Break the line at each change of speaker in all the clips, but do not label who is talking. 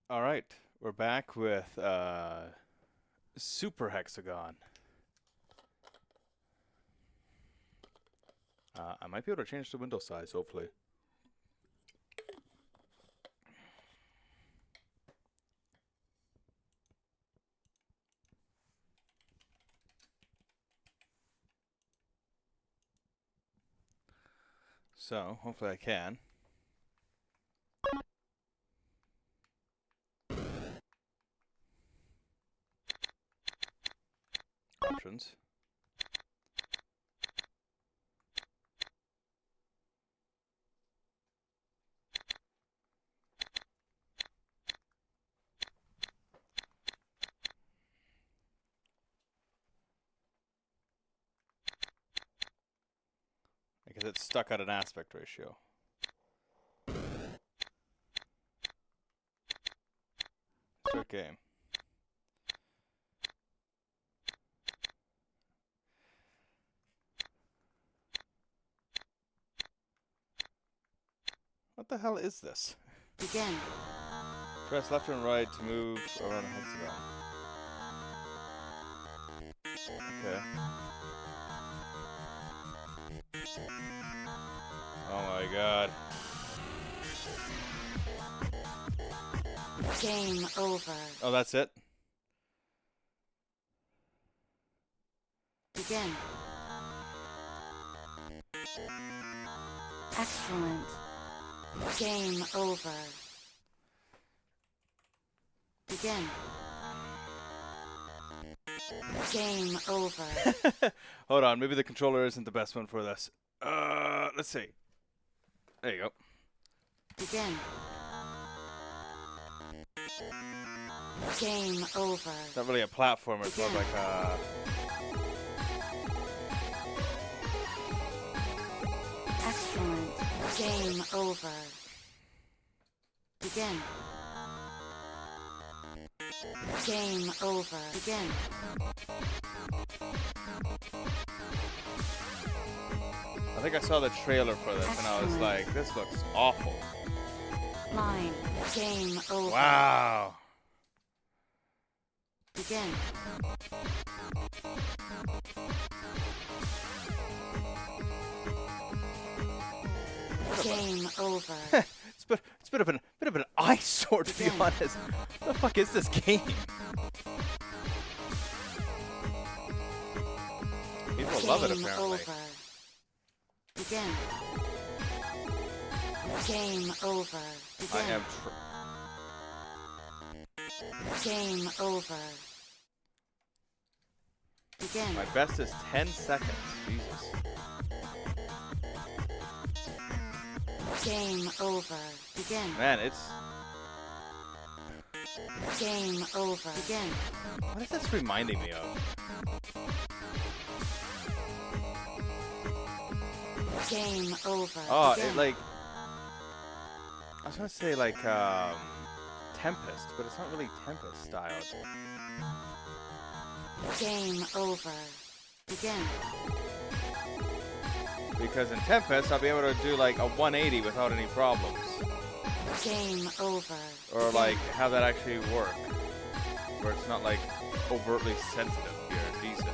All right, we're back with Super Hexagon. I might be able to change the window size, hopefully. So, hopefully I can. Options. I guess it's stuck at an aspect ratio. Start game. What the hell is this?
Begin.
Press left and right to move around a hexagon. Okay. Oh my god.
Game over.
Oh, that's it?
Begin. Excellent. Game over. Begin. Game over.
Hold on, maybe the controller isn't the best one for this. Let's see. There you go.
Begin. Game over.
It's not really a platformer, it's more like a...
Excellent. Game over. Begin. Game over. Begin.
I think I saw the trailer for this and I was like, this looks awful.
Line. Game over.
Wow.
Begin. Game over.
It's a bit of an eyesore, to be honest. What the fuck is this game? People love it, apparently.
Over. Begin. Game over. Begin.
I am
Game over. Begin.
my best is 10 seconds. Jesus.
Game over. Begin.
Man, it's...
Game over. Begin.
What is this reminding me of?
Game over.
Oh,
Begin.
it like... I was gonna say like, Tempest, but it's not really Tempest styled.
Game over. Begin.
Because in Tempest, I'll be able to do like a 180 without any problems.
Game over.
Or
Begin.
like have that actually work. Where it's not like overtly sensitive here. Jesus.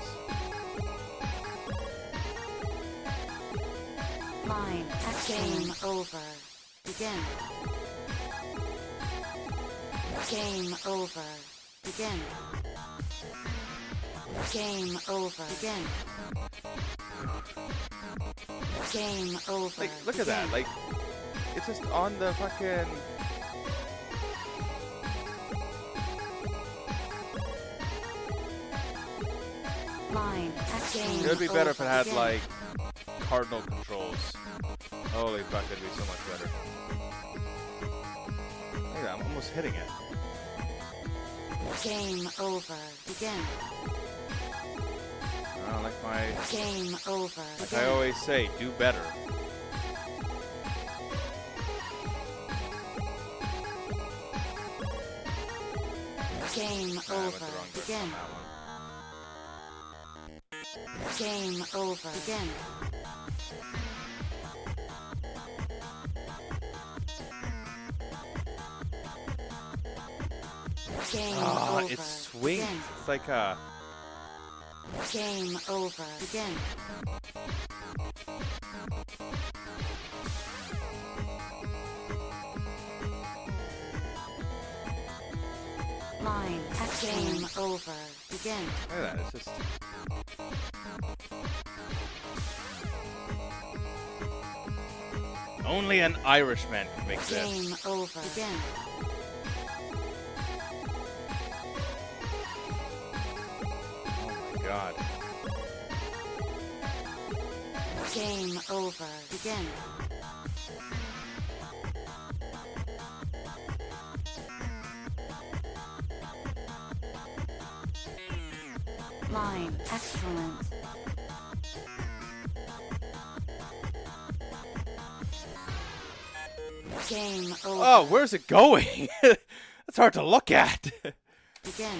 Line. Game over. Begin. Game over. Begin. Game over. Begin. Game over.
Like, look at that. Like, it's just on the fucking...
Line. Game
It would be better if it had,
Begin.
like, cardinal controls. Holy fuck, it'd be so much better. Look at that, I'm almost hitting it.
Game over. Begin.
Like my...
Game over.
Like
Begin.
I always say, do better.
Game
I went
over.
the wrong direction
Begin.
on that one.
Game over. Begin. Game
Ah,
over.
it swings.
Begin.
It's like a.
Game over. Begin. Line. Game over. Begin.
Look at that. It's just. Only an Irishman can make this.
Game over. Begin.
Oh my god.
Game over. Begin. Line. Excellent. Game over.
Oh, where's it going? That's hard to look at.
Begin.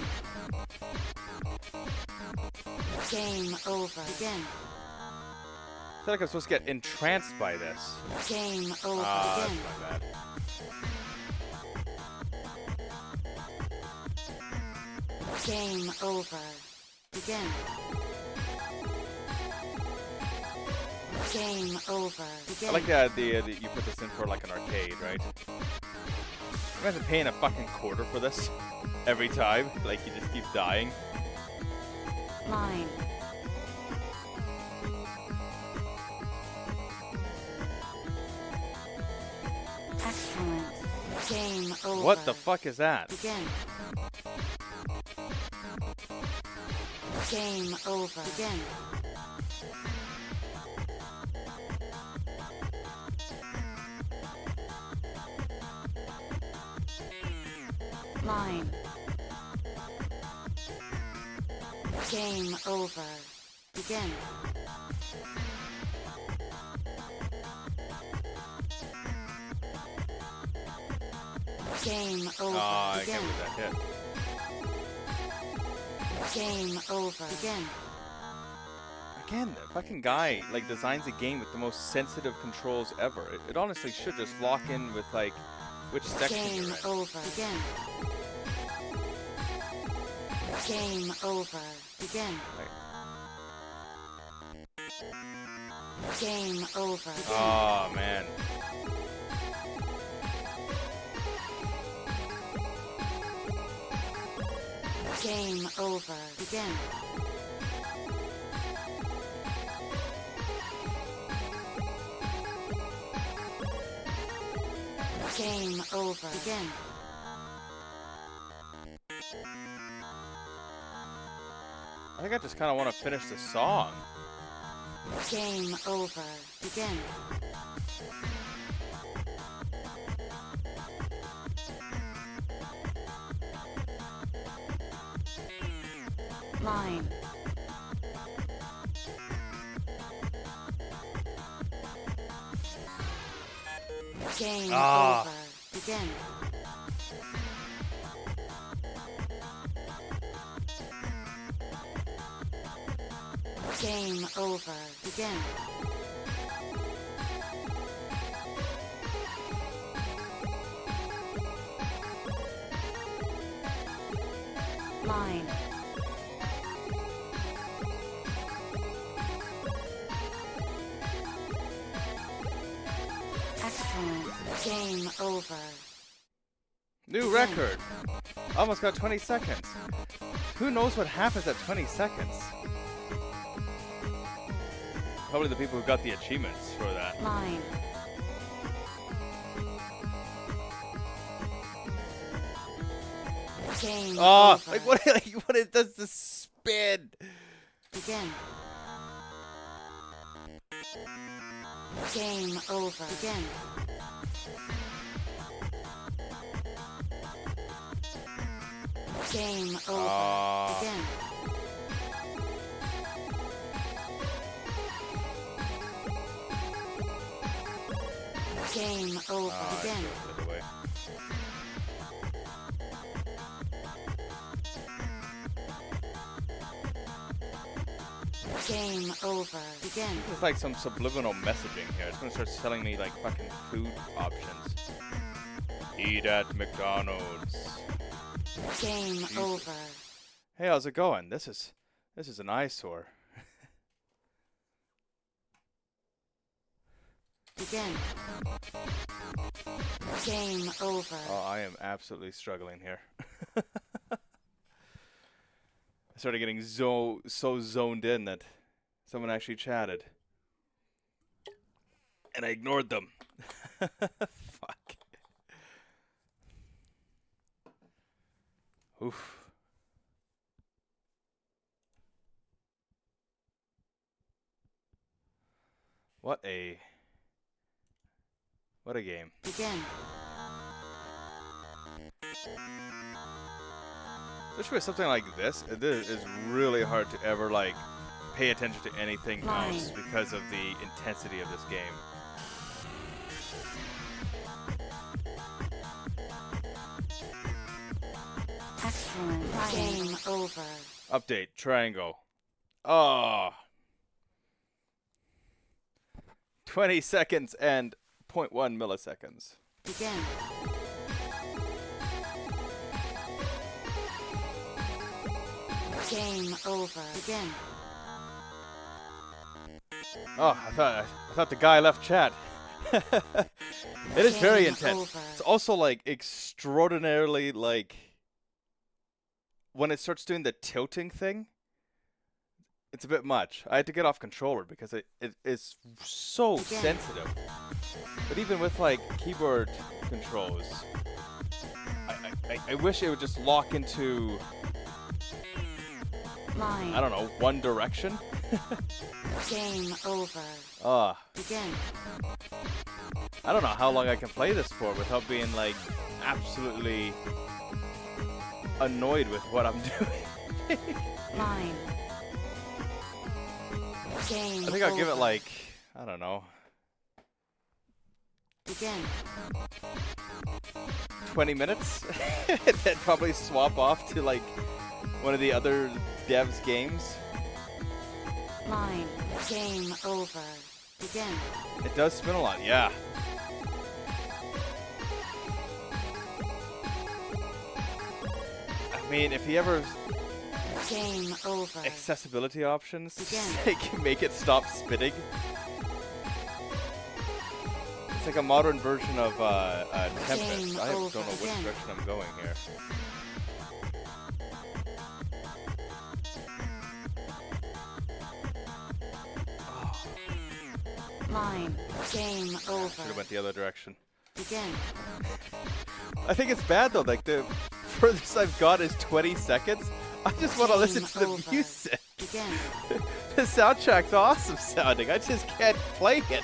Game over. Begin.
I feel like I'm supposed to get entranced by this.
Game over.
Ah,
Begin.
that's my bad.
Game over. Begin. Game over. Begin.
I like the idea that you put this in for like an arcade, right? Imagine paying a fucking quarter for this every time. Like you just keep dying.
Line. Excellent. Game over.
What the fuck is that?
Begin. Game over. Begin. Line. Game over. Begin. Game over.
Oh, I
Begin.
can't believe that hit.
Game over. Begin.
Again, the fucking guy like designs a game with the most sensitive controls ever. It honestly should just lock in with like which section
Game
you're in.
over. Begin. Game over. Begin.
Like,
Game over. Begin.
oh man.
Game over. Begin. Game over. Begin.
I think I just kind of want to finish the song.
Game over. Begin. Line. Game over. Begin. Game over. Begin. Line. Excellent. Game over.
New record. Almost got 20 seconds. Who knows what happens at 20 seconds? Probably the people who got the achievements for that.
Line. Game
Oh,
over.
like what it does the spin.
Begin. Game over. Begin. Game over.
Ah.
Begin. Game over.
Ah, it
Begin.
goes the other way.
Game over. Begin.
It's like some subliminal messaging here. It's gonna start selling me like fucking food options. Eat at McDonald's.
Game
Jesus.
over.
Hey, how's it going? This is an eyesore.
Begin. Game over.
Oh, I am absolutely struggling here. I started getting so zoned in that someone actually chatted. And I ignored them. Fuck. Oof. What a game.
Begin.
Especially with something like this, it is really hard to ever like pay attention to anything else because of the intensity of this game.
Excellent. Game over.
Update, triangle. Oh. 20 seconds and 0.1 milliseconds.
Begin. Game over. Begin.
Oh, I thought the guy left chat. It is very intense.
Over.
It's also like extraordinarily like when it starts doing the tilting thing, it's a bit much. I had to get off controller because it is so sensitive. But even with like keyboard controls, I wish it would just lock into
Line.
I don't know, one direction.
Game over.
Begin. I don't know how long I can play this for without being like absolutely annoyed with what I'm doing.
Line. Game
I think I'll
over.
give it like, I don't know,
Begin.
20 minutes. And then probably swap off to like one of the other devs' games.
Line. Game over. Begin.
It does spin a lot, yeah. I mean, if he ever
Game over.
accessibility options
Begin.
like make it stop spinning. It's like a modern version of Tempest.
Game
I don't know
over.
which
Begin.
direction I'm going here.
Line. Game over.
Should have went the other direction.
Begin.
I think it's bad though. Like the furthest I've got is 20 seconds. I just want to listen to the
over.
music.
Begin.
The soundtrack's awesome sounding. I just can't play it.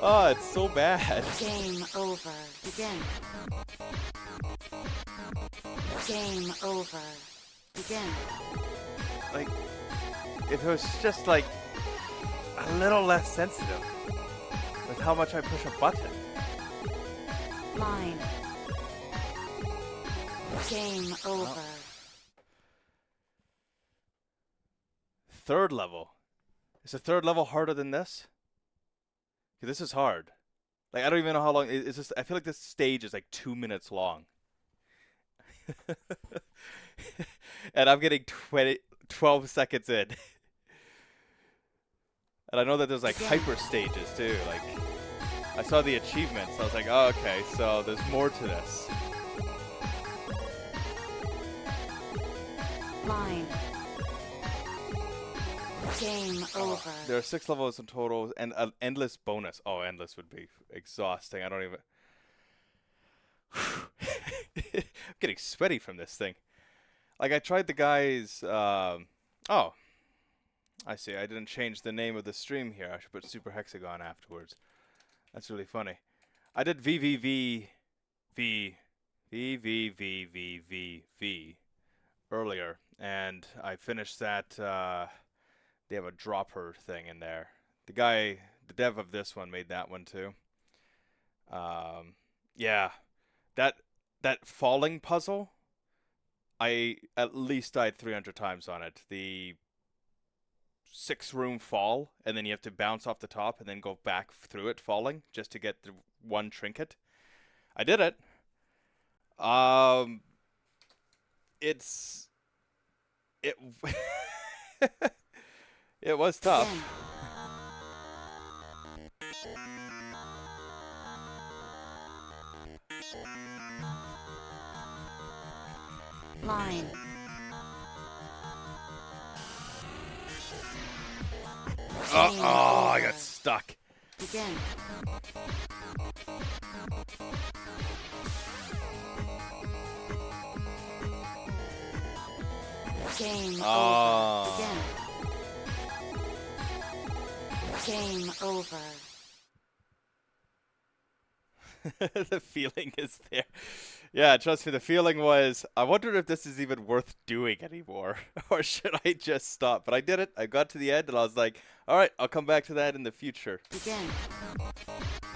Oh, it's so bad.
Game over. Begin. Game over. Begin.
Like, if it was just like a little less sensitive with how much I push a button.
Line. Game over.
Third level. Is the third level harder than this? 'Cause this is hard. Like, I don't even know how long. It's just, I feel like this stage is like 2 minutes long. And I'm getting 12 seconds in. And I know that there's like hyper stages too. Like, I saw the achievements. I was like, oh, okay, so there's more to this.
Line. Game over.
There are 6 levels in total and an endless bonus. Oh, endless would be exhausting. I don't even... I'm getting sweaty from this thing. Like, I tried the guy's... Oh. I see. I didn't change the name of the stream here. I should put Super Hexagon afterwards. That's really funny. I did VVVV earlier, and I finished that... they have a dropper thing in there. The guy, the dev of this one, made that one too. Yeah, that falling puzzle, I at least died 300 times on it. The 6-room fall, and then you have to bounce off the top and then go back through it falling just to get the one trinket. I did it. it's it it was
Begin.
tough.
Line.
Oh,
Game
oh, I
over.
got stuck.
Begin. Game over.
Oh.
Begin. Game over.
The feeling is there. Yeah, trust me, the feeling was, I wondered if this is even worth doing anymore, or should I just stop? But I did it. I got to the end, and I was like, all right, I'll come back to that in the future.
Begin.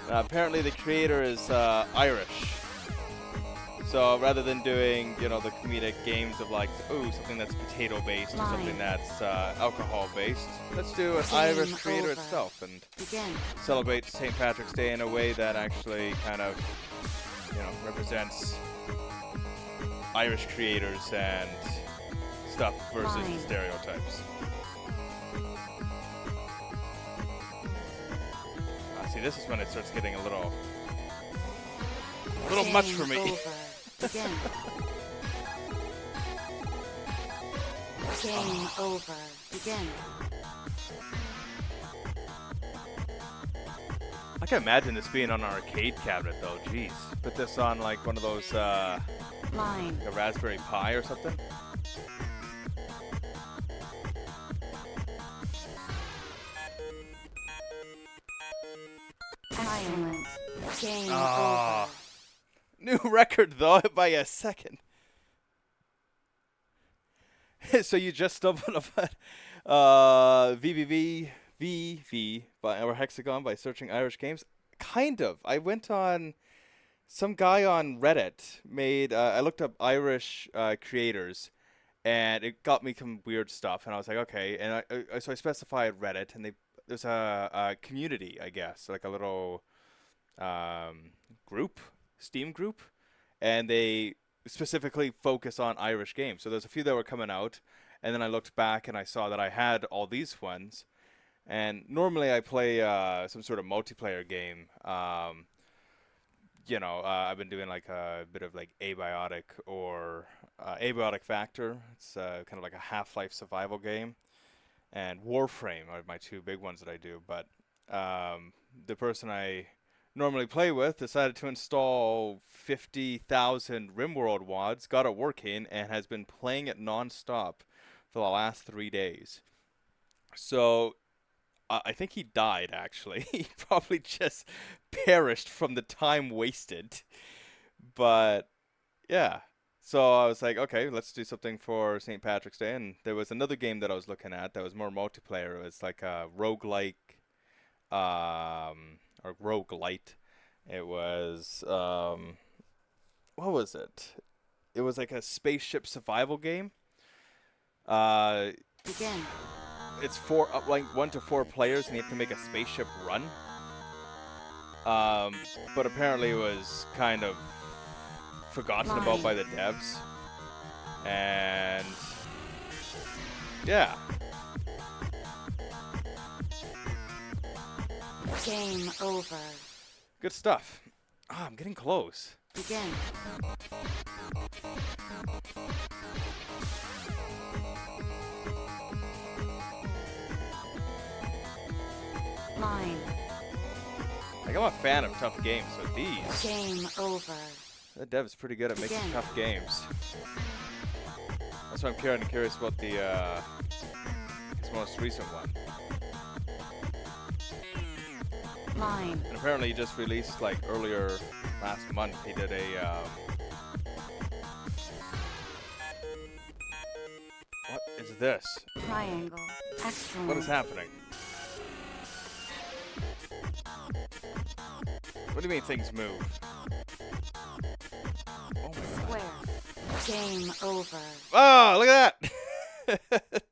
Apparently, the creator is Irish. So rather than doing, you know, the comedic games of like, ooh, something that's potato-based or something that's alcohol-based, let's do an Irish creator
over.
itself and
Begin.
celebrate St. Patrick's Day in a way that actually kind of, you know, represents Irish creators and stuff versus the stereotypes. See, this is when it starts getting a little much for me.
Over. Begin. Game over. Begin.
I can imagine this being on an arcade cabinet though. Jeez, put this on like one of those
Line.
a Raspberry Pi or something.
Excellent. Game
Ah.
over.
New record though by a second. So you just stumbled upon VVV by or Hexagon by searching Irish games. Kind of. I went on some guy on Reddit made. I looked up Irish creators, and it got me some weird stuff. And I was like, okay. And so I specified Reddit, and there's a community, I guess, like a little group, Steam group, and they specifically focus on Irish games. So there's a few that were coming out, and then I looked back and I saw that I had all these ones. And normally I play some sort of multiplayer game. I've been doing like a bit of like Abiotic or Abiotic Factor. It's kind of like a Half-Life survival game, and Warframe are my two big ones that I do. But the person I normally play with decided to install 50,000 RimWorld WODs, got it working, and has been playing it non-stop for the last 3 days. So I think he died, actually. He probably just perished from the time wasted. But, yeah. So I was like, okay, let's do something for St. Patrick's Day. And there was another game that I was looking at that was more multiplayer. It was like a roguelike, or roguelite. It was, what was it? It was like a spaceship survival game.
Begin.
It's like 1 to 4 players, and you have to make a spaceship run. But apparently it was kind of forgotten about by the devs. And yeah.
Game over.
Good stuff. Ah, I'm getting close.
Begin. Line.
Like, I'm a fan of tough games, so these.
Game over.
The dev's pretty good at making
Begin.
tough games. That's why I'm curious about his most recent one.
Line.
And apparently he just released, like, earlier last month, he did a, what is this?
Triangle. Excellent.
What is happening? What do you mean things move? Oh my god.
Square. Game over.
Oh, look at that!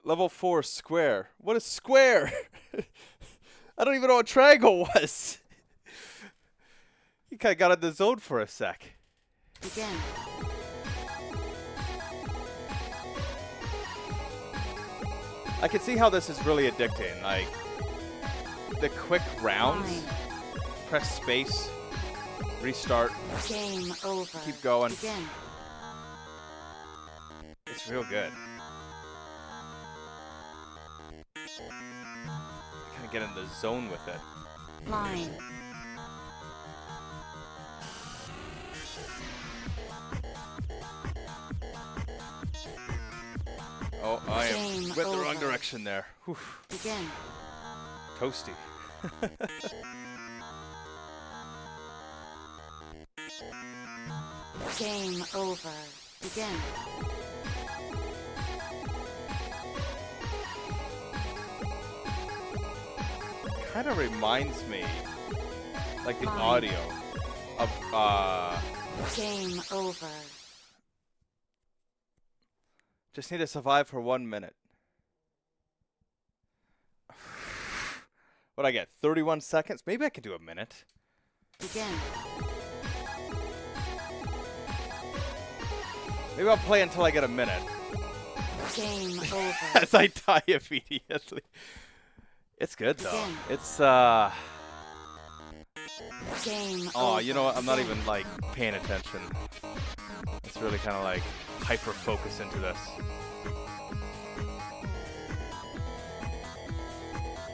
Level 4 square. What is square? I don't even know what triangle was. You kind of got in the zone for a sec.
Begin.
I can see how this is really addicting. Like, the quick rounds.
Line.
Press space. Restart.
Game over.
Keep going.
Begin.
It's real good. Kind of get in the zone with it.
Line.
Oh, I am
Game
went the wrong
over.
direction there. Whew.
Begin.
Toasty.
Game over. Begin.
Kind of reminds me, like the
Fine.
audio of
Game over.
just need to survive for 1 minute. What'd I get? 31 seconds? Maybe I could do a minute.
Begin.
Maybe I'll play until I get a minute.
Game over.
As I die immediately. It's good though.
Begin.
It's
Game
oh,
over.
you know what? I'm not
Begin.
even like paying attention. It's really kind of like hyper focus into this.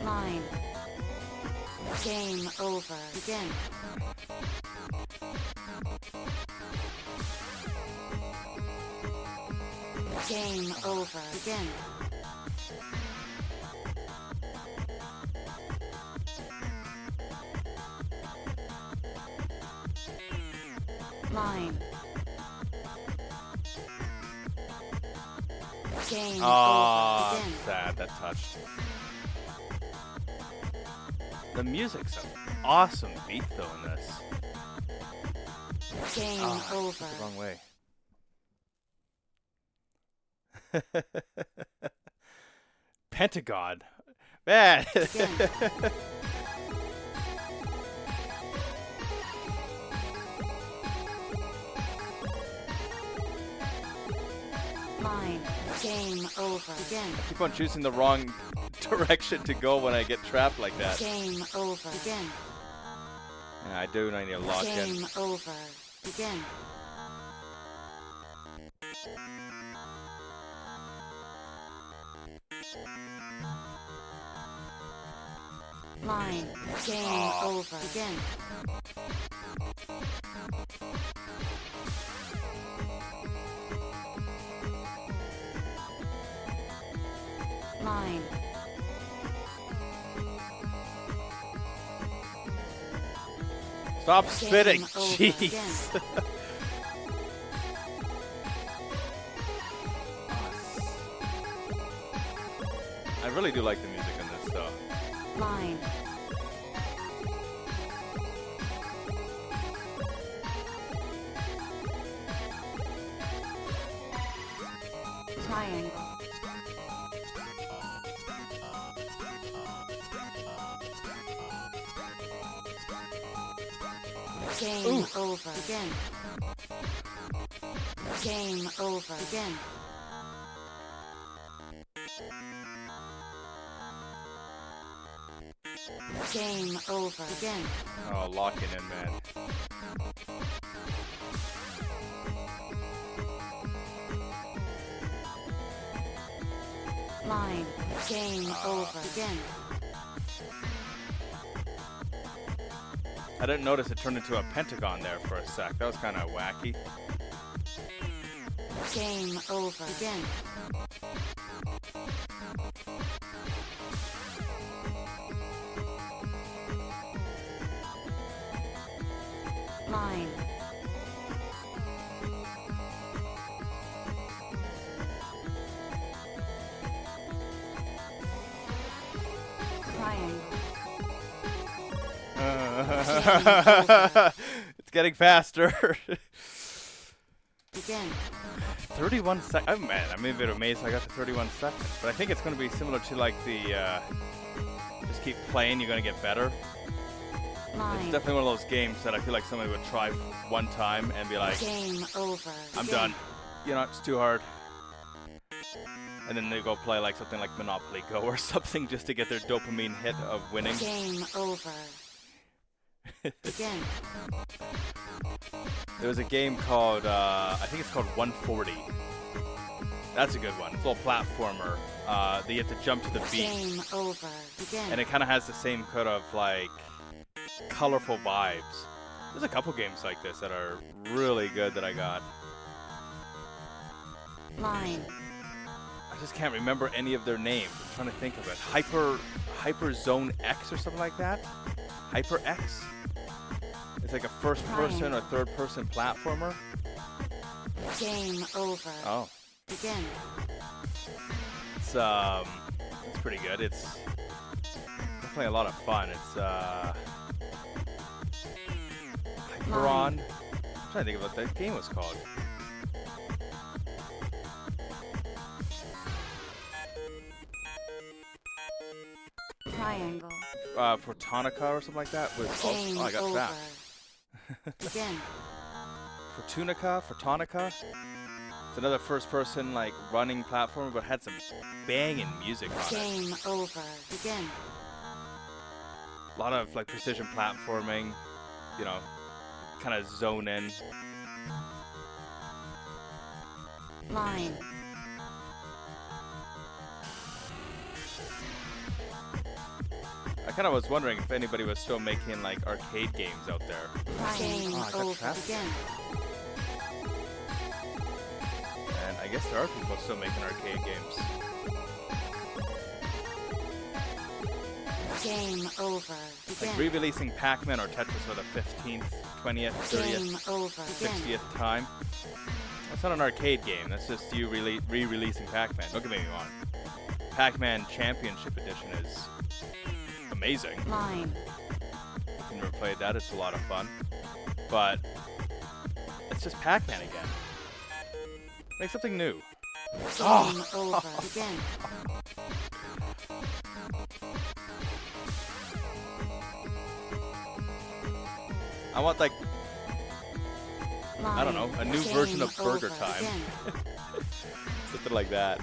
Line. Game over. Begin. Game over. Begin. Line. Game
Ah,
over. Begin.
sad that touched. The music's an awesome beat though in this.
Game
Ah, I
over.
took the wrong way. Pentagon. Man.
Begin. Line. Game over. Begin.
Keep on choosing the wrong direction to go when I get trapped like that.
Game over. Begin.
Yeah, I do. I need to lock in.
Game over. Begin. Line. Game over. Begin. Line.
Stop spitting.
Game over.
Jeez. I really do like the music in this though.
Line. Triangle. Game
Ooh.
over. Begin. Game over. Begin. Game over. Begin.
Oh, locking in, man.
Line. Game over. Begin.
I didn't notice it turned into a pentagon there for a sec. That was kind of wacky.
Game over. Begin. Line. Triangle.
It's getting faster.
Begin.
31 seconds. Oh man, I'm a bit amazed I got to 31 seconds. But I think it's going to be similar to like the just keep playing, you're going to get better.
Line.
definitely one of those games that I feel like somebody would try one time and be like,
Game over.
I'm
Begin.
done. You know, it's too hard. And then they go play like something like Monopoly Go or something just to get their dopamine hit of winning.
Game over. Begin.
There was a game called, I think it's called 140. That's a good one. It's a little platformer. That you have to jump to the beat.
Game over. Begin.
And it kind of has the same kind of like colorful vibes. There's a couple games like this that are really good that I got.
Line.
I just can't remember any of their names. I'm trying to think of it. Hyper Zone X or something like that. Hyper X. It's like a first-person or third-person platformer.
Game over.
Oh,
Begin.
it's pretty good. It's definitely a lot of fun. It's Hyperon. I'm trying to think of what that game was called.
Triangle.
Fortonica or something like that. Was
Game
oh, I got
over.
that.
Begin.
Fortonica. It's another first-person like running platform, but had some banging music on it.
Game over. Begin.
A lot of like precision platforming, you know, kind of zone in.
Line.
I kind of was wondering if anybody was still making like arcade games out there.
Game
Oh, I got
over.
trapped.
Begin.
And I guess there are people still making arcade games.
Game over. Begin.
Like re-releasing Pac-Man or Tetris for the 15th, 20th, 30th,
Game over. Begin.
60th time. That's not an arcade game. That's just you re-releasing Pac-Man. Don't get me wrong. Pac-Man Championship Edition is amazing.
Line.
I've never played that. It's a lot of fun. But it's just Pac-Man again. Make something new.
Game over. Begin.
I want like,
Line.
I don't know, a new
Game
version of Burger
over.
Time.
Begin.
Something like that.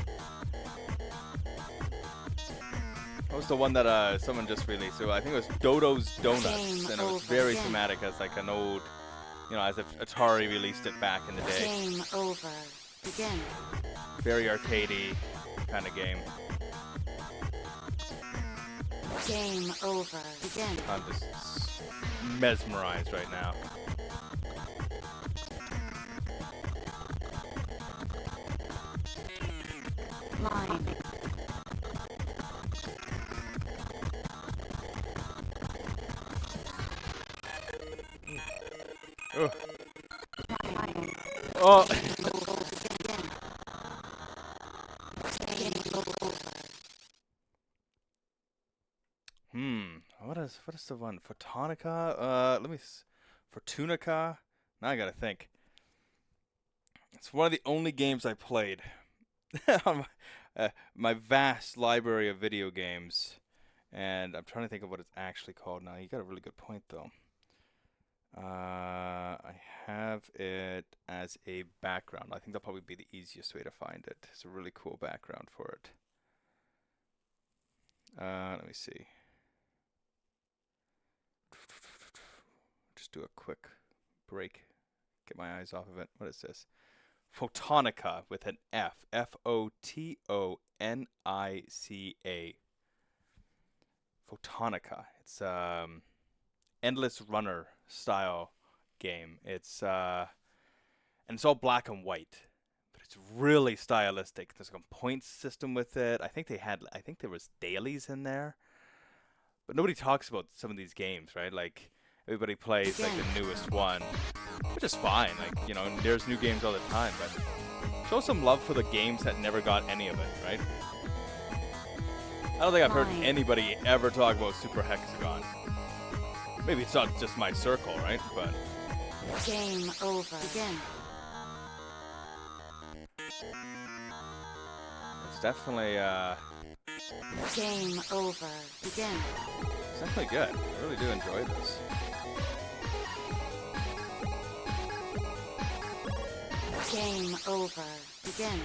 What was the one that someone just released? So I think it was Dodo's Donuts,
Game
and it was
over.
very
Begin.
thematic as like an old, you know, as if Atari released it back in the day.
Game over. Begin.
Very arcadey kind of game.
Game over. Begin.
I'm just mesmerized right now.
Line.
Ugh.
Triangle.
Oh,
Begin. Game over.
what is the one? Photonica? Fortunica? Now I gotta think. It's one of the only games I played on my vast library of video games, and I'm trying to think of what it's actually called now. You got a really good point though. I have it as a background. I think that'll probably be the easiest way to find it. It's a really cool background for it. Let me see. Just do a quick break. Get my eyes off of it. What is this? Photonica with an F. Fotonica. Photonica. It's endless runner style game. It's and it's all black and white, but it's really stylistic. There's a points system with it. I think there was dailies in there, but nobody talks about some of these games, right? Like everybody plays like the newest one, which is fine. Like, you know, there's new games all the time, but show some love for the games that never got any of it, right? I don't think I've heard anybody ever talk about Super Hexagon. Maybe it's not just my circle, right? But
Game over. Begin.
it's definitely
Game over. Begin.
It's definitely good. I really do enjoy this.
Game over. Begin.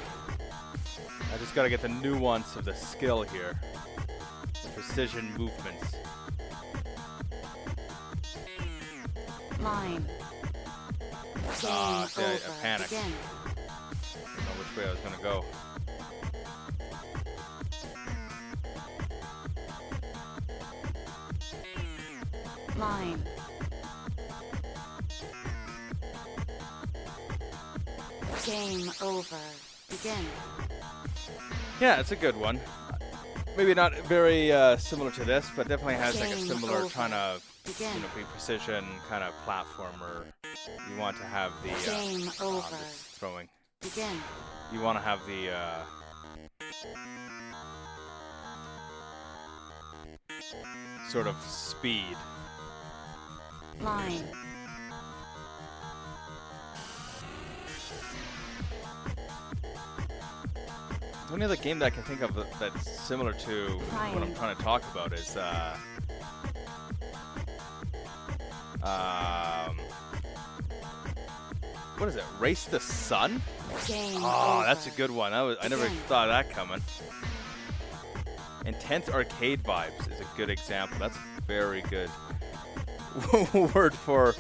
I just gotta get the nuance of the skill here. The precision movements.
Line. Game
See,
over.
I panicked.
Begin.
I didn't know which way I was gonna go.
Line. Game over. Begin.
Yeah, it's a good one. Maybe not very similar to this, but definitely has like a
Game
similar
over.
kind of,
Begin.
you know, big precision kind of platformer. You want to have the
Game over.
this throwing.
Begin.
You want to have the sort of speed.
Line.
The only other game that I can think of that's similar to what I'm trying to talk about is what is it? Race the Sun?
Game
Oh,
over.
that's a good one. I never
Begin.
thought of that coming. Intense arcade vibes is a good example. That's very good word for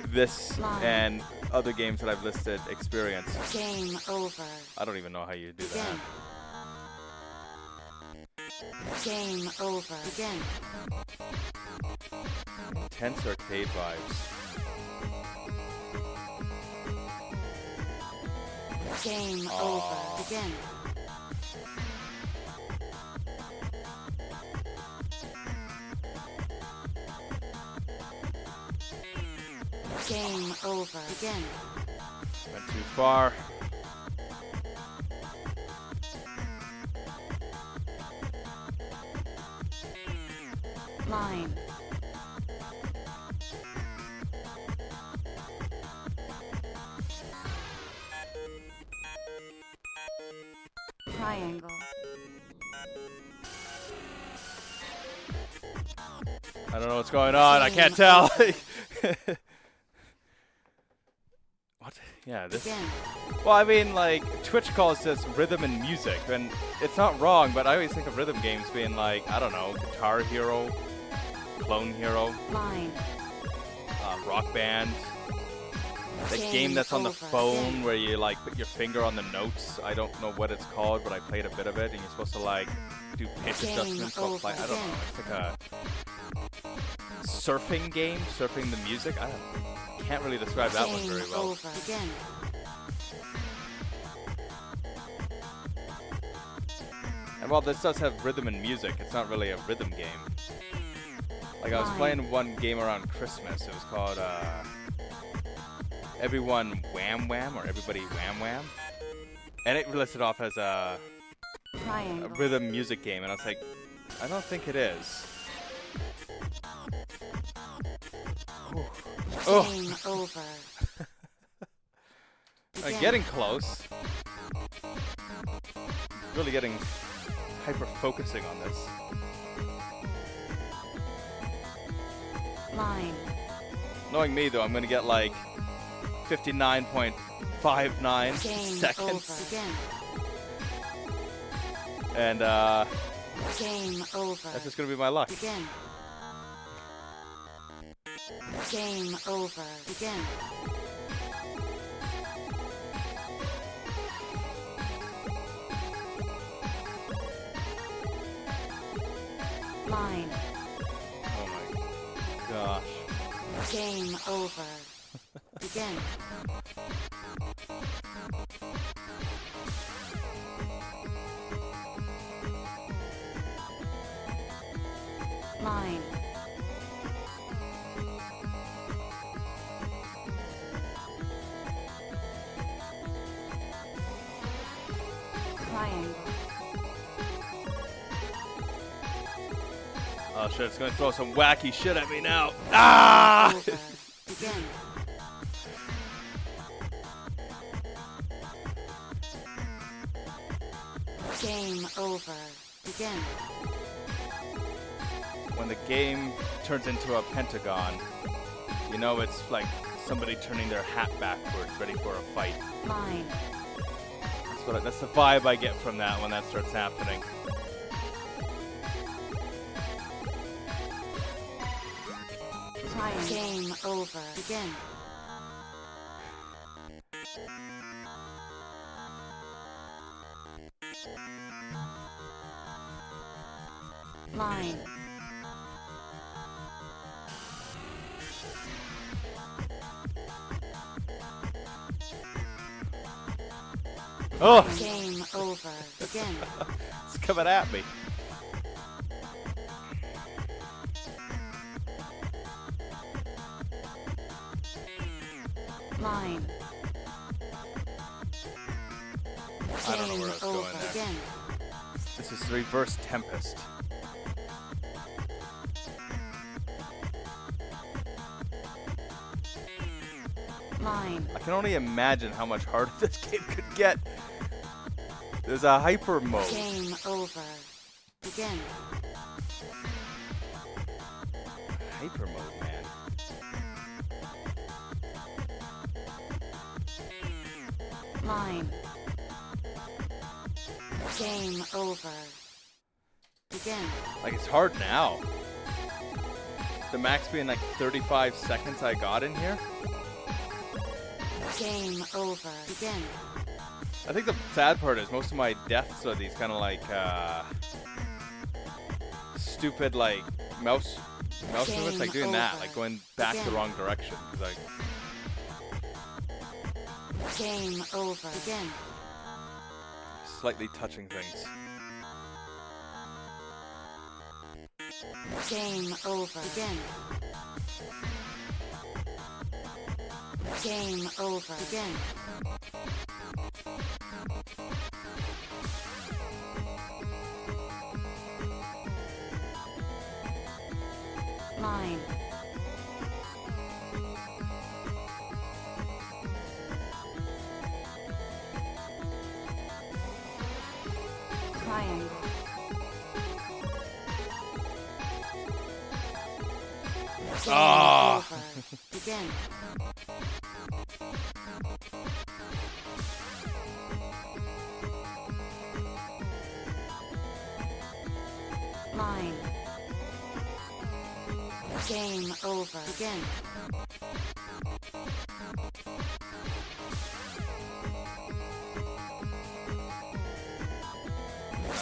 this
Line.
and other games that I've listed experience.
Game over.
I don't even know how you do that.
Begin. Game over. Begin.
Intense arcade vibes.
Game
Aw.
over. Begin. Game over. Begin.
Went too far.
Line. Triangle.
I don't know what's going on. I can't tell. What? Yeah, this.
Begin.
Well, I mean, like, Twitch calls this rhythm and music, and it's not wrong, but I always think of rhythm games being like, I don't know, Guitar Hero, Clone Hero,
Line.
Rock Band. The game that's on the phone where you, like, put your finger on the notes. I don't know what it's called, but I played a bit of it, and you're supposed to, like, do pitch
Game
adjustments. While
over.
I don't know. It's like a surfing game, surfing the music. I can't really describe that one very
Game
well.
over. Begin.
And while this does have rhythm and music, it's not really a rhythm game. Like, I was playing one game around Christmas. It was called Everyone Wham Wham, or Everybody Wham Wham. And it listed off as a
Triangle.
rhythm music game. And I was like, I don't think it is. Oh,
Game over.
I'm
Begin.
getting close. Really getting hyper focusing on this.
Line.
Knowing me, though, I'm going to get like 59.59
Game
seconds.
over. Begin.
And
Game over.
that's just going to be my luck.
Begin. Game over. Begin. Line.
Oh my gosh.
Game over. Begin. Line. Triangle.
Oh shit, it's going to throw some wacky shit at me now. Ah!
Over. Begin. Game over. Begin.
when the game turns into a pentagon, you know it's like somebody turning their hat backwards, ready for a fight.
Line.
That's the vibe I get from that when that starts happening.
Triangle. Game over. Begin. Line.
Oh!
Game over. Begin.
It's coming at me.
Line.
I don't know where I was
Game
going
over.
there.
Begin.
This is Reverse Tempest.
Line.
I can only imagine how much harder this game could get. There's a hyper mode.
Game over. Begin.
Hyper mode, man.
Line. Game over. Begin.
Like, it's hard now. The max being like 35 seconds I got in here.
Game over. Begin.
I think the sad part is most of my deaths are these kind of like stupid like mouse movements, like doing that,
over.
like going back the
Again.
wrong direction. 'Cause, like,
Game over. Begin.
slightly touching things.
Game over. Begin. Game over. Begin. Line. Triangle. Game
Ah.
over. Begin. Line. Game over. Begin.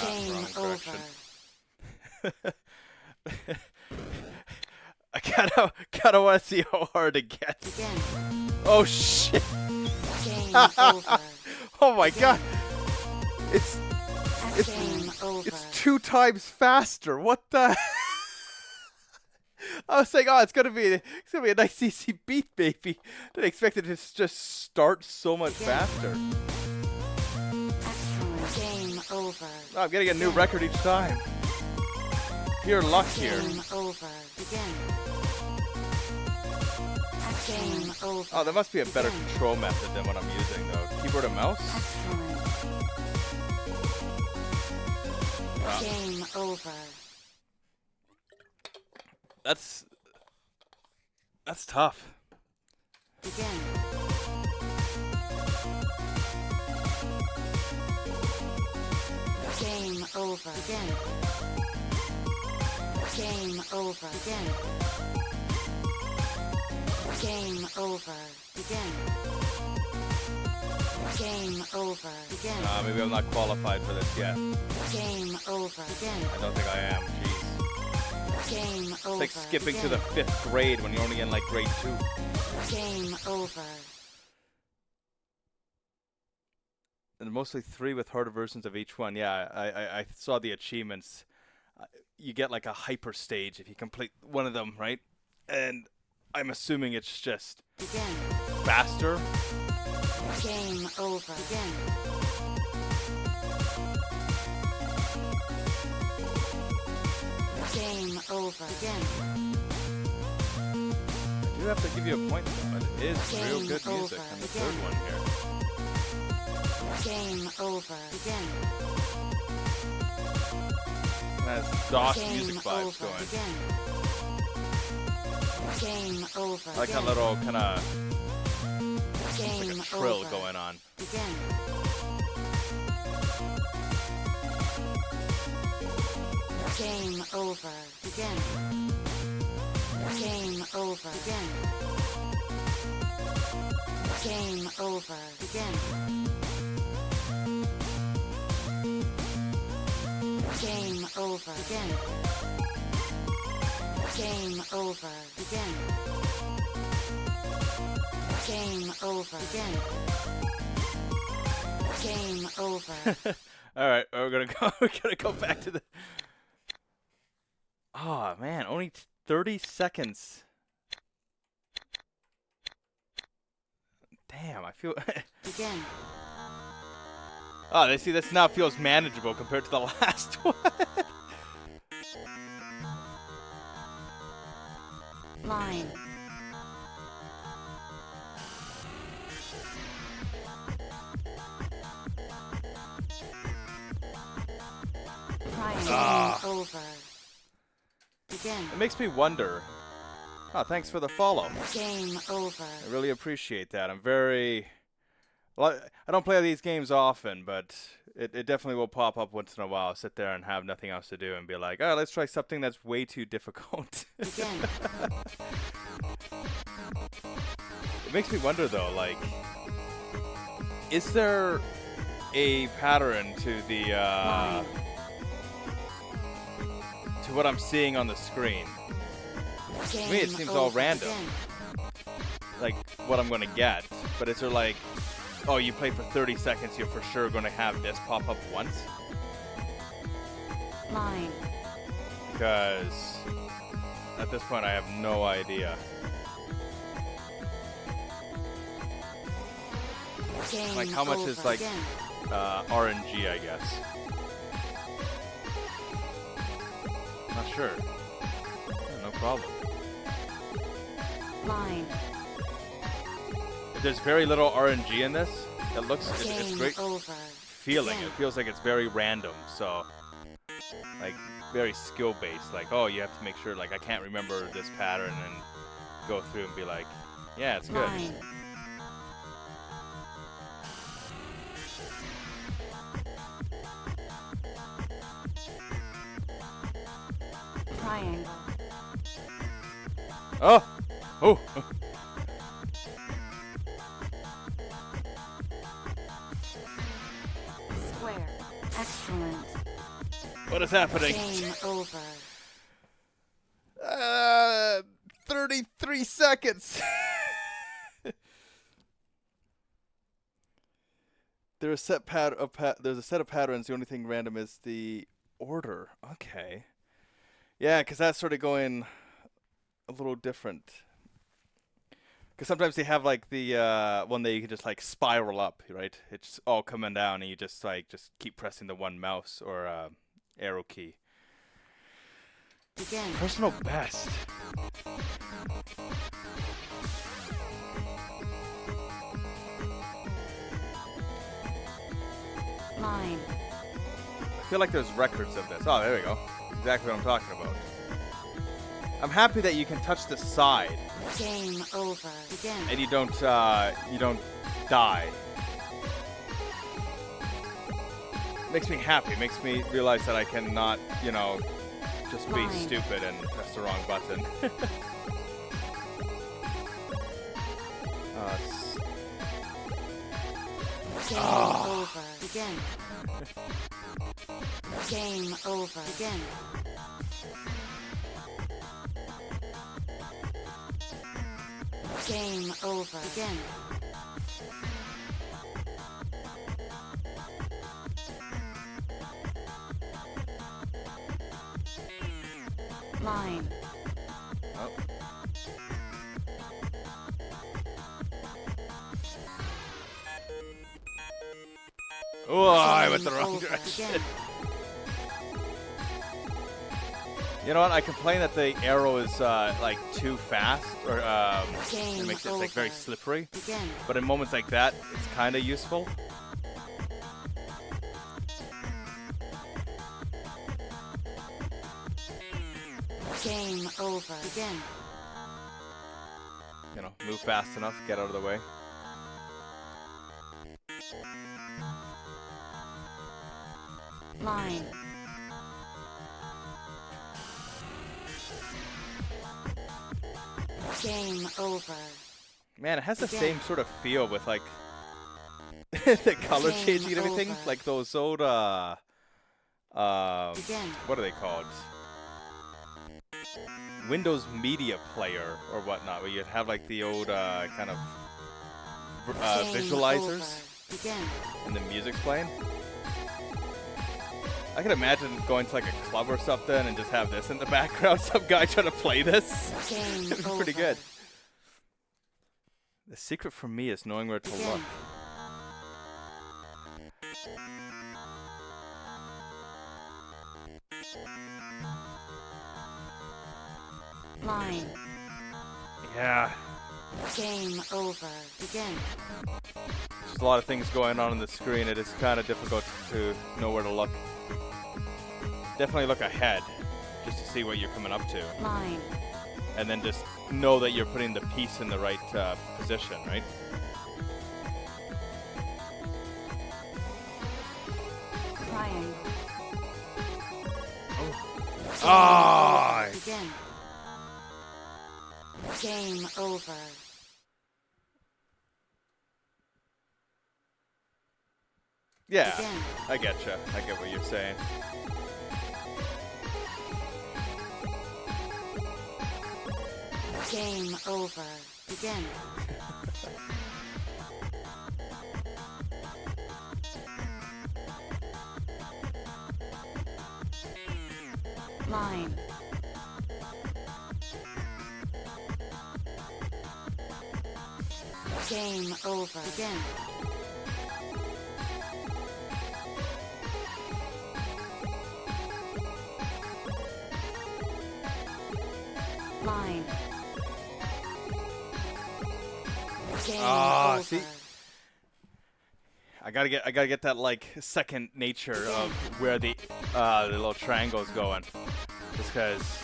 Game
wrong
over.
direction. I kinda want to see how hard it gets.
Begin.
Oh shit!
Game over.
Oh my god! It's
Game over.
it's 2 times faster. What the? I was saying, oh, it's gonna be a nice easy beat, baby. Didn't expect it to just start so much faster.
Excellent. Game over.
Oh, I'm getting a new record each time. Pure luck here.
Game over. Begin. Game over.
Oh, there must be a better
Begin.
control method than what I'm using, though. Keyboard and mouse?
Excellent.
Oh,
Game over.
that's tough.
Begin. Game over. Begin. Game over. Begin. Game over. Begin. Game over. Begin.
Maybe I'm not qualified for this yet.
Game over. Begin.
I don't think I am. Jeez.
Game over.
It's like skipping to
Begin.
the 5th grade when you're only in like grade 2.
Game over.
And mostly 3 with harder versions of each one. Yeah, I saw the achievements. You get like a hyper stage if you complete one of them, right? And I'm assuming it's just
Begin.
faster.
Game over. Begin. Game over. Begin.
I do have to give you a point, though, but it is real
Game
good music
over.
on the
Begin.
3rd one here.
Game over. Begin.
Has DOS
Game
music vibes
over.
going.
Begin. Game over.
I like a
Begin.
little kind of
Game
like a trill
over.
going on.
Begin. Game over. Begin. Game over. Begin. Game over. Begin. Game over. Begin. Game over. Begin. Game over. Begin. Game over.
All right, we're gonna go. We're gonna go back to the. Oh man, only 30 seconds. Damn, I feel.
Begin.
Oh, they see this now feels manageable compared to the last one.
Line.
Ah.
Game over. Begin.
It makes me wonder. Oh, thanks for the follow.
Game over.
I really appreciate that. I'm very. Well, I don't play these games often, but it definitely will pop up once in a while. I'll sit there and have nothing else to do and be like, oh, let's try something that's way too difficult.
Begin.
It makes me wonder though, like, is there a pattern to the
Line.
to what I'm seeing on the screen?
Game
To me, it seems all
over.
random,
Begin.
like what I'm gonna get. But is there like, oh, you play for 30 seconds, you're for sure gonna have this pop up once?
Line.
Because at this point, I have no idea.
Game
Like, how much
over.
is, like,
Begin.
RNG, I guess. Not sure. Yeah, no problem.
Line.
There's very little RNG in this. It looks, it's
Game
great
over.
feeling.
Begin.
It feels like it's very random. So, like, very skill based. Like, oh, you have to make sure. Like, I can't remember this pattern and go through and be like, yeah, it's good.
Line. Triangle.
Oh, oh.
Square. Excellent.
What is happening?
Game over.
33 seconds. There's a set there's a set of patterns. The only thing random is the order. Okay. Yeah, because that's sort of going a little different. Because sometimes they have like the one that you can just like spiral up, right? It's all coming down, and you just keep pressing the one mouse or arrow key.
Begin.
Personal best.
Line.
I feel like there's records of this. Oh, there we go. Exactly what I'm talking about. I'm happy that you can touch the side
Game over. Begin.
and you don't die. Makes me happy. Makes me realize that I cannot, just be
Line.
stupid and press the wrong button.
Game
Ah.
over. Begin. Game over. Begin. Game over. Begin. Line.
Oh. Oh, I went the
Game
wrong
over.
direction.
Begin.
You know what? I complain that the arrow is like too fast, or it
Game
makes it like very
over.
slippery.
Begin.
But in moments like that, it's kind of useful.
Game over. Begin.
You know, move fast enough, get out of the way.
Line. Game over.
Man, it has the
Again.
same sort of feel with like the color
Game
changing and everything,
over.
like those old
Begin.
what are they called? Windows Media Player or whatnot, where you'd have like the old kind of
Game
visualizers
over. Begin.
and the music's playing. I can imagine going to like a club or something and just have this in the background, some guy trying to play this.
Game
It'd be
over.
pretty good. The secret for me is knowing where to
Begin.
look.
Line.
Yeah,
Game over. Begin.
there's a lot of things going on the screen. It is kind of difficult to know where to look. Definitely look ahead, just to see what you're coming up to.
Line.
And then just know that you're putting the piece in the right position, right?
Triangle.
Ah!
Begin. Game over.
Yeah,
Begin.
I getcha. I get what you're saying.
Game over. Begin. Line. Game over. Begin. Line. Game over.
See? I gotta get that like second nature of where the little triangle's going, just because.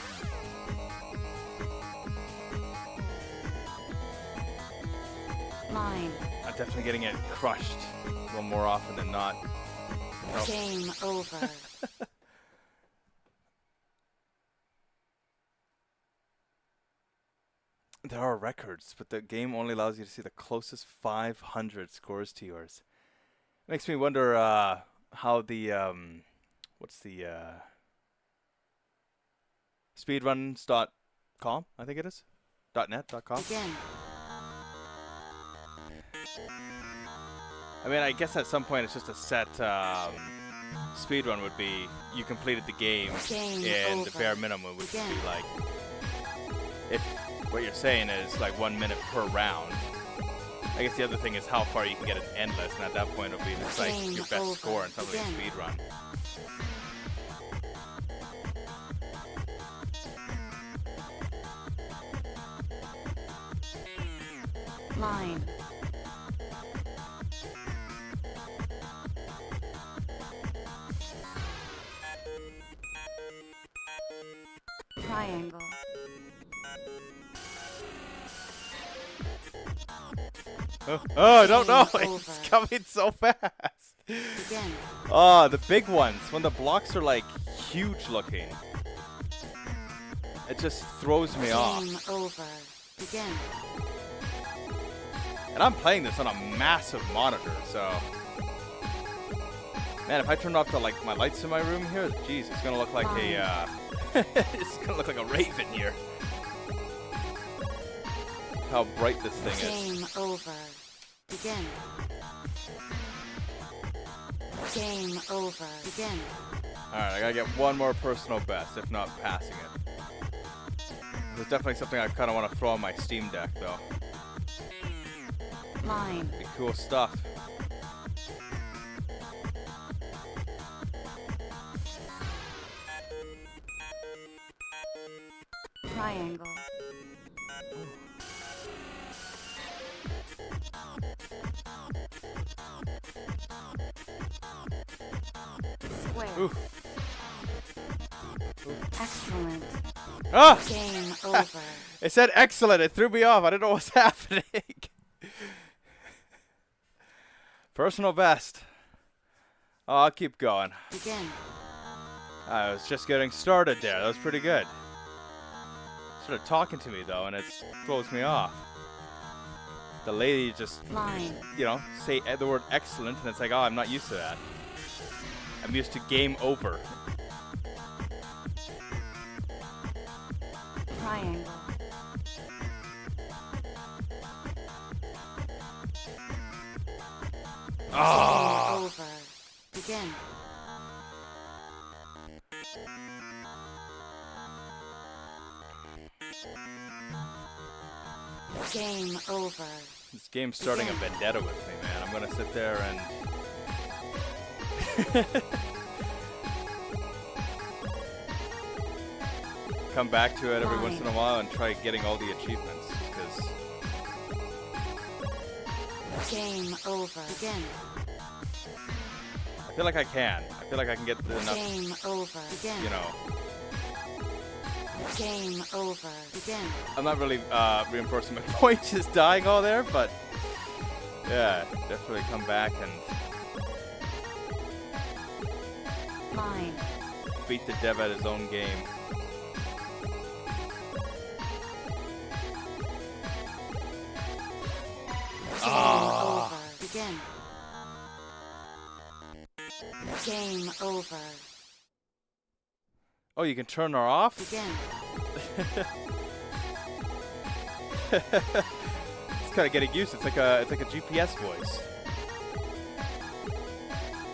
Line.
I'm definitely getting it crushed a little more often than not. Nope.
Game over.
There are records, but the game only allows you to see the closest 500 scores to yours. Makes me wonder how the what's the speedruns.com, I think it is, .net.com.
Begin.
I mean, I guess at some point it's just a set speedrun would be you completed the game,
Game
and
over.
the bare minimum would
Begin.
be like, if what you're saying is like 1 minute per round. I guess the other thing is how far you can get it endless, and at that point it'll be just like
Game
your best
over.
score in somebody's
Begin.
speed run.
Line. Triangle.
Oh, I don't know.
Game
It's
over.
coming so fast.
Begin.
Oh, the big ones, when the blocks are like huge looking. It just throws me off.
Game over. Begin.
And I'm playing this on a massive monitor, so. Man, if I turn off the like my lights in my room here, geez, it's gonna look like a it's gonna look like a raven here. How bright this thing is.
Game over. Begin. Game over. Begin.
Alright, I gotta get one more personal best, if not passing it. There's definitely something I kinda wanna throw on my Steam Deck though.
Line.
Be cool stuff.
Triangle. Square.
Ooh.
Excellent.
Ah!
Game over.
It said excellent. It threw me off. I didn't know what was happening. Personal best. Oh, I'll keep going.
Begin.
I was just getting started there. That was pretty good. Started talking to me though, and it throws me off. The lady just,
Line.
you know, say the word excellent, and it's like, oh, I'm not used to that. I'm used to game over.
Triangle.
Ah!
Game over. Begin. Game over.
This game's starting a vendetta with me, man. I'm gonna sit there and come back to it every once in a while and try getting all the achievements. Because
Game over. Begin.
I feel like I can. I feel like I can get enough,
Game over. Begin.
you know.
Game over. Begin.
I'm not really reinforcing my point, just dying all there, but yeah, definitely come back and
Line.
beat the dev at his own game.
Game over. Begin. Game over.
Oh, you can turn her off?
Begin.
It's kind of getting used. It's like a GPS voice.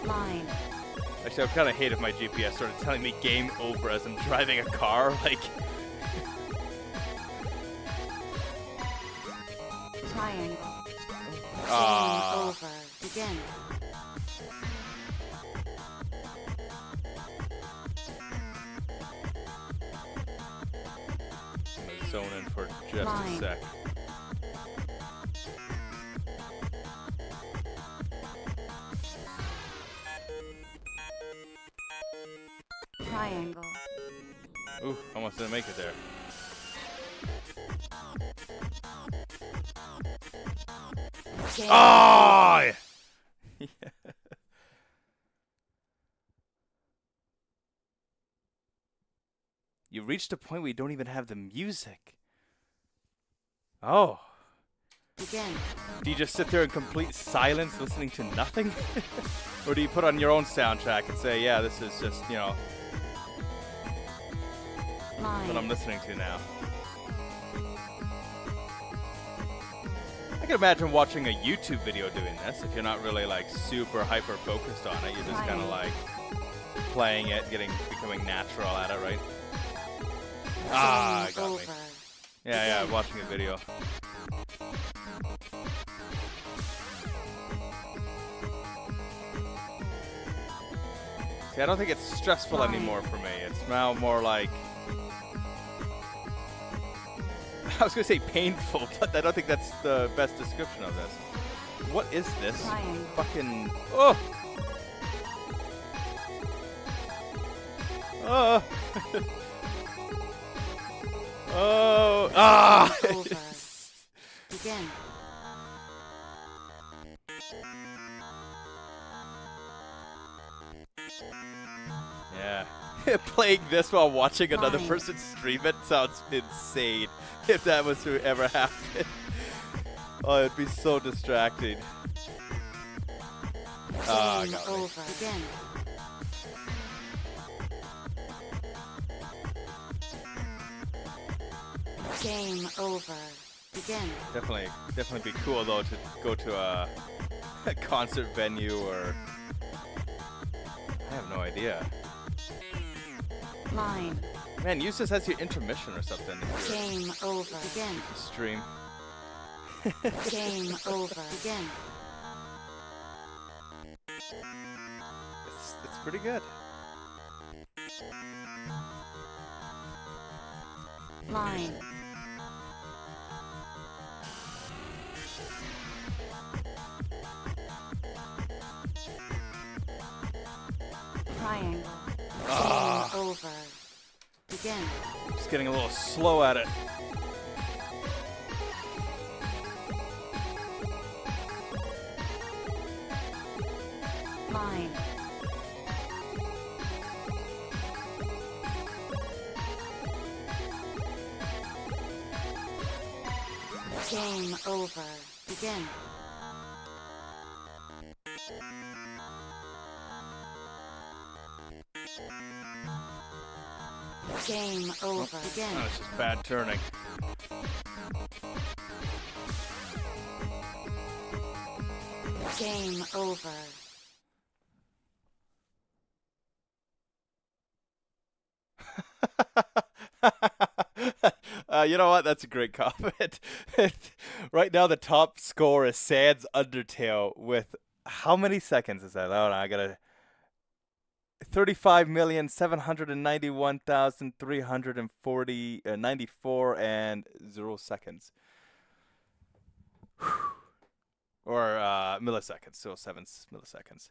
Line.
Actually, I would kind of hate if my GPS started telling me game over as I'm driving a car. Like,
Triangle.
ah,
Game over. Begin.
I'm gonna zone in for just
Line.
a sec.
Triangle.
Ooh, almost didn't make it there.
Game
Oh! You reached a point where you don't even have the music. Oh.
Begin.
Do you just sit there in complete silence listening to nothing? Or do you put on your own soundtrack and say, yeah, this is just, you know, what I'm
Line.
listening to now? I can imagine watching a YouTube video doing this if you're not really like super hyper focused on it. You're just kind of like playing it, becoming natural at it, right? Ah,
Game
got me.
over.
Yeah, watching a video. See, I don't think it's stressful
Fine.
anymore for me. It's now more like, I was gonna say painful, but I don't think that's the best description of this. What is this?
Triangle.
Fucking, oh! Oh! Oh! Ah!
Game over. Begin.
Yeah. Playing this while watching another
Fine.
person stream it sounds insane. If that was to ever happen. Oh, it'd be so distracting. Ah,
Game
got me.
over. Begin. Game over. Begin.
Definitely be cool though to go to a concert venue or I have no idea.
Line.
Man, use this as your intermission or something if you're
Game over. Begin.
stream.
Game over. Begin.
It's pretty good.
Line. Triangle.
Ah.
Game over. Begin.
just getting a little slow at it.
Line. Game over. Begin. Game over. Begin.
Oh, it's just bad turning.
Game over.
You know what? That's a great comment. Right now, the top score is Sans Undertale with how many seconds is that? Hold on, I gotta 35,791,394 and 0 seconds. Or milliseconds, so 7 milliseconds.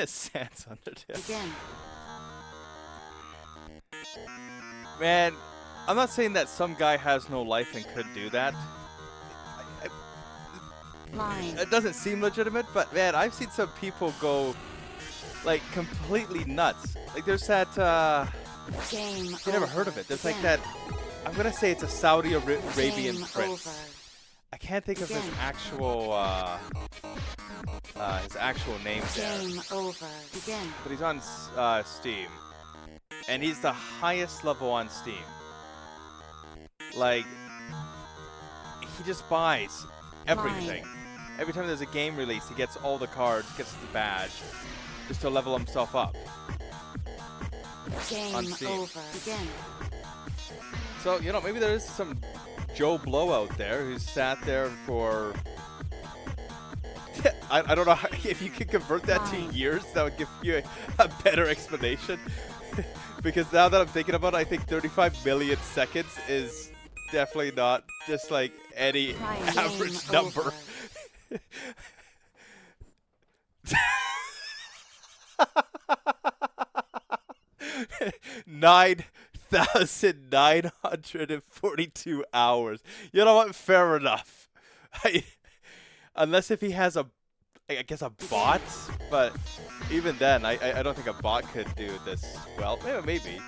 Sans Undertale.
Begin.
Man, I'm not saying that some guy has no life and could do that.
Line.
It doesn't seem legitimate, but man, I've seen some people go like completely nuts. Like there's that
Game
you
over.
never heard of it. There's like
Begin.
that I'm gonna say it's a Saudi Arabian
Game
prince.
over.
I can't think of his
Begin.
actual name there.
Game over. Begin.
But he's on Steam. And he's the highest level on Steam. Like he just buys everything. Every time there's a game release, he gets all the cards, gets the badge, just to level himself up.
Game
On Steam.
over. Begin.
So, you know, maybe there is some Joe Blow out there who's sat there for... I don't know how, if you could convert that to
Fine.
years, that would give you a better explanation. Because now that I'm thinking about it, I think 35 million seconds is definitely not just like any
Fine.
average
Game
number.
over.
9,942 hours. You know what? Fair enough. Unless if he has I guess a bot, but even then, I don't think a bot could do this well. Maybe.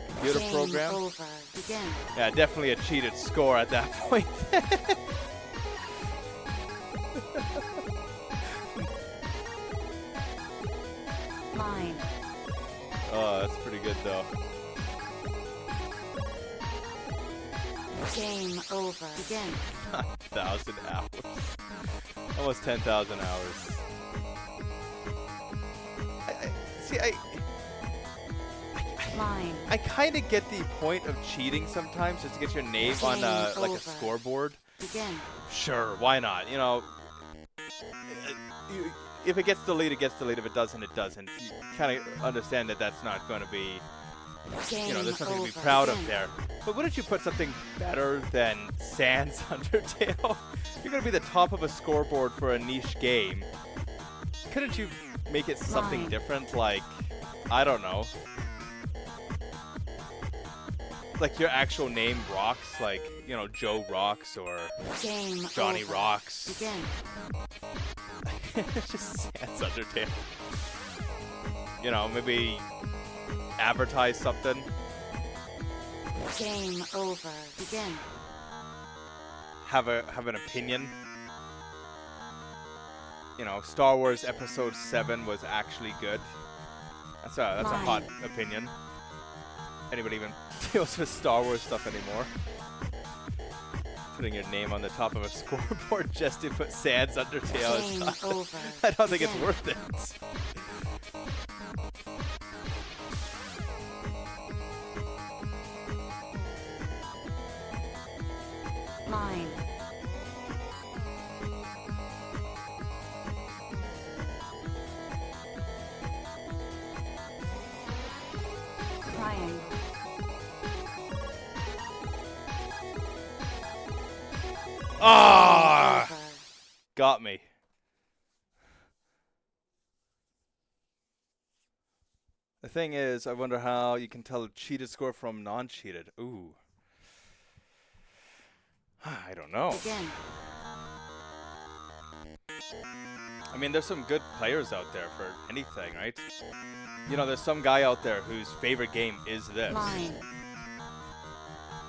Computer
Game
program.
over. Begin.
Yeah, definitely a cheated score at that point.
Line.
Oh, that's pretty good though.
Game over. Begin.
9,000 hours. Almost 10,000 hours.
Line.
I kind of get the point of cheating sometimes, just to get your name on like a
over.
scoreboard.
Begin.
Sure, why not? You know, if it gets deleted, it gets deleted. If it doesn't, it doesn't. You kind of understand that that's not going to be,
Game
there's something
over.
to be proud
Begin.
of there. But wouldn't you put something better than Sans Undertale? You're going to be the top of a scoreboard for a niche game. Couldn't you make it something
Line.
different? Like, I don't know. Like your actual name rocks, like, Joe Rocks or
Game
Johnny
over.
Rocks.
Begin.
Just Sans Undertale. Maybe advertise something.
Game over. Begin.
Have an opinion. Star Wars Episode 7 was actually good. That's a hot opinion. Anybody even deals with Star Wars stuff anymore? Putting your name on the top of a scoreboard just to put Sans Undertale
Game
is
over.
I don't think it's
Begin.
worth it.
Line. Triangle.
Ah,
Game over.
got me. The thing is, I wonder how you can tell a cheated score from non-cheated. Ooh. I don't know.
Begin.
I mean, there's some good players out there for anything, right? You know, there's some guy out there whose favorite game is this.
Mine.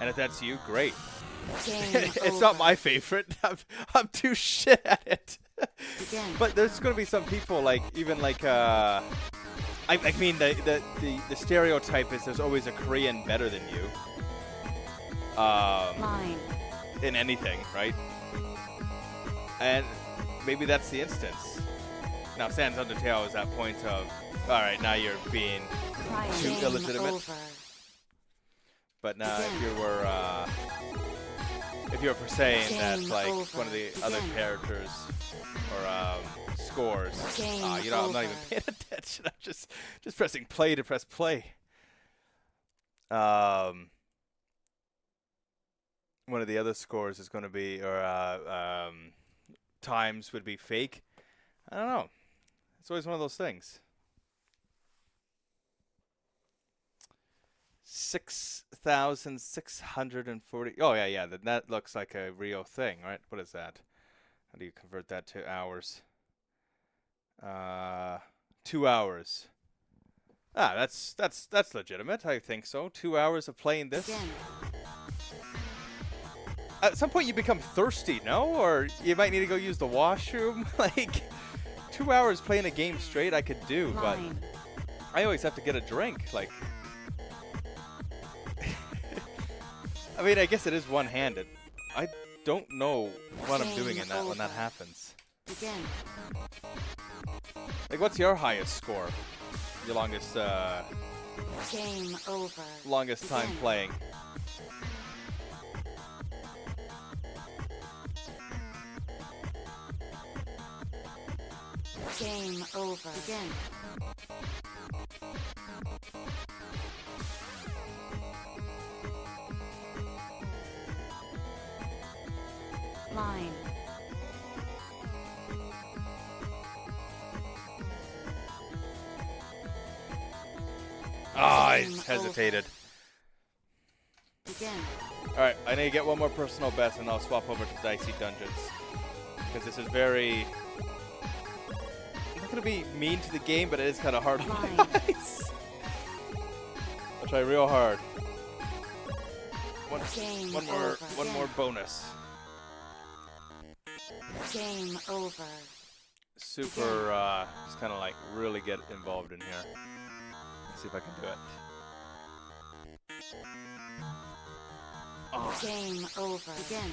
And if that's you, great.
Game
It's
over.
not my favorite. I'm too shit at it.
Begin.
But there's going to be some people, like, even like, I mean, the stereotype is there's always a Korean better than you.
Mine.
In anything, right? And maybe that's the instance. Now, Sans Undertale is that point of, all right, now you're being
Crying.
too
Game
illegitimate.
over.
But now,
Again.
if you were for saying that,
Game
like,
over.
one of the other
Again.
characters or scores,
Game
you know, I'm not even
over.
paying attention. I'm just pressing play to press play. One of the other scores is going to be, or times would be fake. I don't know. It's always one of those things. 6,640. Oh, yeah. That looks like a real thing, right? What is that? How do you convert that to hours? 2 hours. Ah, that's legitimate. I think so. 2 hours of playing this.
Begin.
At some point, you become thirsty, no? Or you might need to go use the washroom. Like, 2 hours playing a game straight, I could do, but
Mine.
I always have to get a drink. Like, I mean, I guess it is one-handed. I don't know what I'm doing in that when that
over.
happens.
Begin.
Like, what's your highest score? Your longest,
Game over.
longest time
Begin.
playing?
Game over. Begin. Mine.
Ah, I
Game
hesitated.
Begin.
Alright, I need to get one more personal best and I'll swap over to Dicey Dungeons. Because this is very... I'm not going to be mean to the game, but it is kind of hard on my
Mine.
eyes. I'll try real hard.
Game
One
over.
more bonus.
Game over.
Super, just kind of like really get involved in here. Let's see if I can do it. Oh,
Game over. Begin.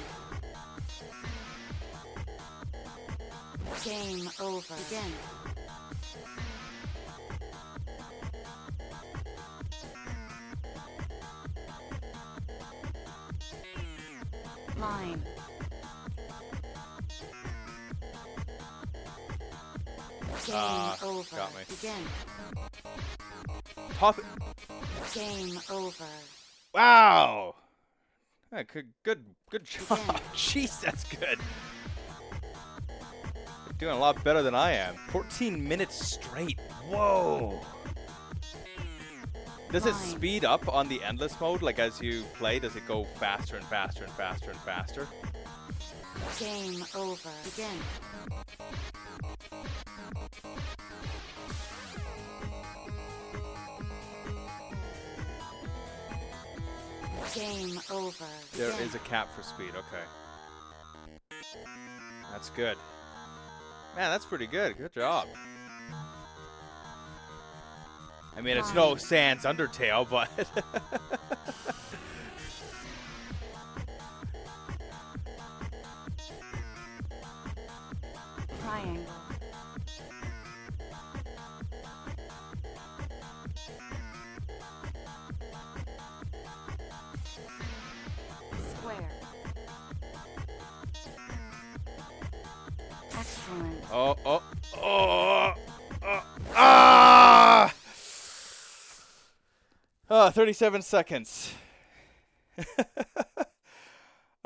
Game over. Begin. Mine. Game over.
got me.
Begin.
top.
Game over.
Wow. Yeah, good job.
Again.
Jeez, that's good. Doing a lot better than I am. 14 minutes straight. Whoa. Does it
Mine.
speed up on the endless mode? Like as you play, does it go faster and faster and faster and faster?
Game over. Begin. Game over.
There
Begin.
is a cap for speed. Okay. That's good. Man, that's pretty good. Good job. I mean, it's no
Fine.
Sans Undertale, but...
Triangle. Square. Excellent.
Ah! 37 seconds.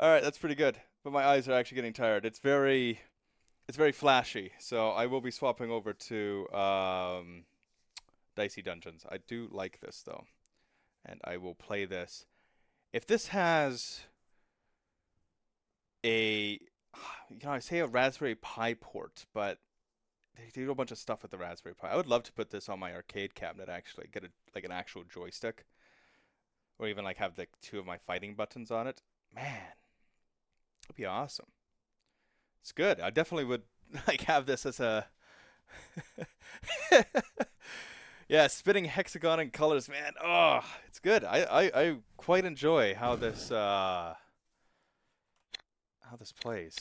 All right, that's pretty good. But my eyes are actually getting tired. It's very flashy. So I will be swapping over to Dicey Dungeons. I do like this though, and I will play this. If this has a, I say a Raspberry Pi port, but they do a bunch of stuff with the Raspberry Pi. I would love to put this on my arcade cabinet actually, get a like an actual joystick, or even like have the two of my fighting buttons on it. Man, that'd be awesome. It's good. I definitely would like have this as a yeah, spinning hexagon in colors, man. Oh, it's good. I quite enjoy how this plays.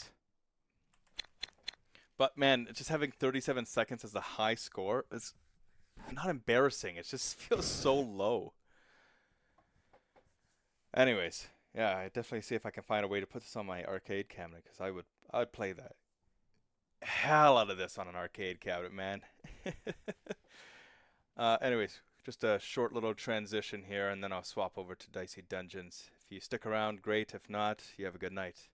But man, just having 37 seconds as the high score is not embarrassing. It just feels so low. Anyways, yeah, I definitely see if I can find a way to put this on my arcade cabinet because I would play the hell out of this on an arcade cabinet, man. Anyways, just a short little transition here, and then I'll swap over to Dicey Dungeons. If you stick around, great. If not, you have a good night.